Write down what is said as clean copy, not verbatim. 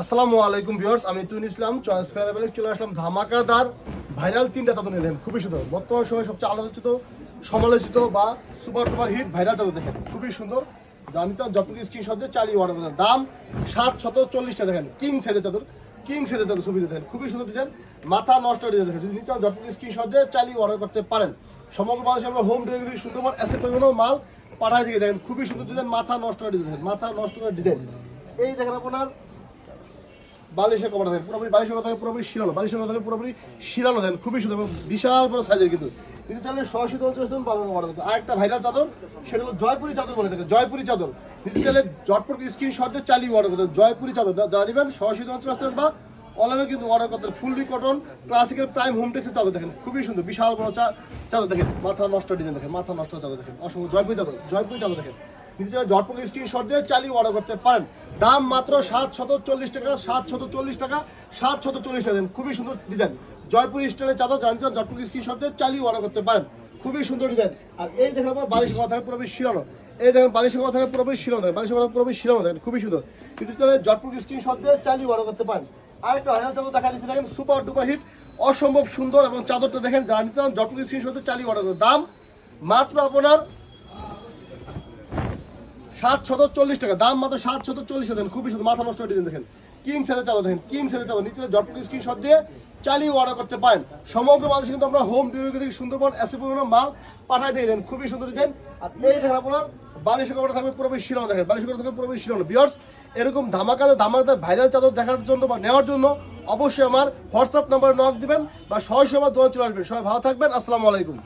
আসসালামু আলাইকুম ভিউয়ার্স, আমি তুইন ইসলাম চয়েস ফেয়ারেবলে চলে আসলাম ধামাকাদার ভাইরাল তিনটা চাদর নিয়ে দেখেন। খুবই সুন্দর, বর্তমান সময়ে সবচেয়ে আলোচিত সমালোচিত বা সুপার টুপার হিট ভাইরাল চাদর দেখেন, খুবই সুন্দর। জানিতে যতটুকু স্ক্রিনশট দিয়ে চালিয়ে অর্ডার করতে, দাম 740 টাকা। দেখেন কিং সাইজের চাদর, কিং সাইজের চাদর ছবি দেখেন, খুবই সুন্দর ডিজাইন, মাথা নষ্ট ডিজাইন দেখেন। যদি নিতে চান যতটুকু স্ক্রিনশট দিয়ে চালিয়ে অর্ডার করতে পারেন। সমগ্র বাংলাদেশে আমরা হোম ডেলিভারি সুন্দর অ্যাসেট পরিমাণও মাল পাঠাই দিয়ে দেখেন, খুবই সুন্দর ডিজাইন, মাথা নষ্ট ডিজাইন, মাথা নষ্ট ডিজাইন। এই দেখেন আপনার বালিশের কভার দেখেন, পুরোপুরি বালিশের কথা পুরোপুরি শিলানো, বালিশের কথা পুরোপুরি শিলানো দেখেন, খুবই সুন্দর এবং বিশাল বড় সাইজের। কিন্তু চাইলে সরাসরি অর্ডার করতে। আরেকটা ভাইরাল চাদর, সেটা হলো জয়পুরি চাদর বলে থাকে, জয়পুরি চাদর। নিতে চাইলে জটপট স্ক্রিনশট দিয়ে চালিয়ে অর্ডার করতে। জয়পুরি চাদর যারা নেবেন সরাসরি অঞ্চল আসতে বা অনলাইনে কিন্তু অর্ডার করতে। ফুললি কটন ক্লাসিক্যাল প্রাইম হোমটেক্সের চাদর দেখেন, খুবই সুন্দর, বিশাল বড় চাদর দেখেন, মাথা নষ্ট ডিজাইন দেখেন, মাথা নষ্ট চাদর দেখেন, অসংখ্য জয়পুরি চাদর, জয়পুরি চাদর দেখেন। নিচে জটপট স্ক্রিনশট দিয়ে চালিয়ে অর্ডার করতে পারেন। দাম মাত্র 740 টাকা, 740 টাকা, 740 টাকা দেন। খুবই সুন্দর ডিজাইন, জয়পুরি স্টাইলের চাদর জানিয়েছেন, জটপট স্ক্রিনশট দিয়ে চালিয়ে অর্ডার করতে পারেন। খুবই সুন্দর ডিজাইন। আর এই দেখেন আপনার বালিশের কথা থাকে পুরোপুরি শিলানো, এই দেখেন বালিশের কথা থাকে পুরোপুরি শিলানো দেখেন, বালিশের কথা পুরোপুরি শিলানো দেখেন, খুবই সুন্দর। কিন্তু জটপট স্ক্রিনশট দিয়ে চালিয়ে অর্ডার করতে পারেন। আরেকটা ভাইরাল চাদর দেখা দিচ্ছে দেখেন, সুপার ডুপার হিট, অসম্ভব সুন্দর এবং চাদরটা দেখেন জানিয়েছেন, জটপট স্ক্রিনশট দিয়ে চালিয়ে অর্ডার করতে। দাম মাত্র আপনার 740 টাকা, দাম মাত্র 740 টাকা। খুবই সুন্দর, মাথা নষ্ট ডিজাইন দেখেন, কিং সাইজের চাদর দেখেন, কিং সাইজের চাদর। নিচে জটপট স্ক্রিনশট দিয়ে চালিয়ে অর্ডার করতে পারেন। সমগ্র বাংলাদেশে কিন্তু আমরা হোম ডেলিভারি থেকে সুন্দরবন অ্যাসে পরিমাণ মাল পাঠাই দিয়ে দেন, খুবই সুন্দর ডিজাইন। আর এই দেখেন আপনার বালিশের কাপড় থাকবে পুরোপুরি শিলানো দেখেন, বালিশের কাপড় থাকবে পুরোপুরি শিলানো। ভিউয়ার্স, এরকম ধামাকাদার ভাইরাল চাদর দেখার জন্য বা নেওয়ার জন্য অবশ্যই আমার হোয়াটসঅ্যাপ নাম্বারে নক দিবেন বা সরাসরি আমার দোকানে চলে আসবেন। সবাই ভালো থাকবেন, আসসালামু আলাইকুম।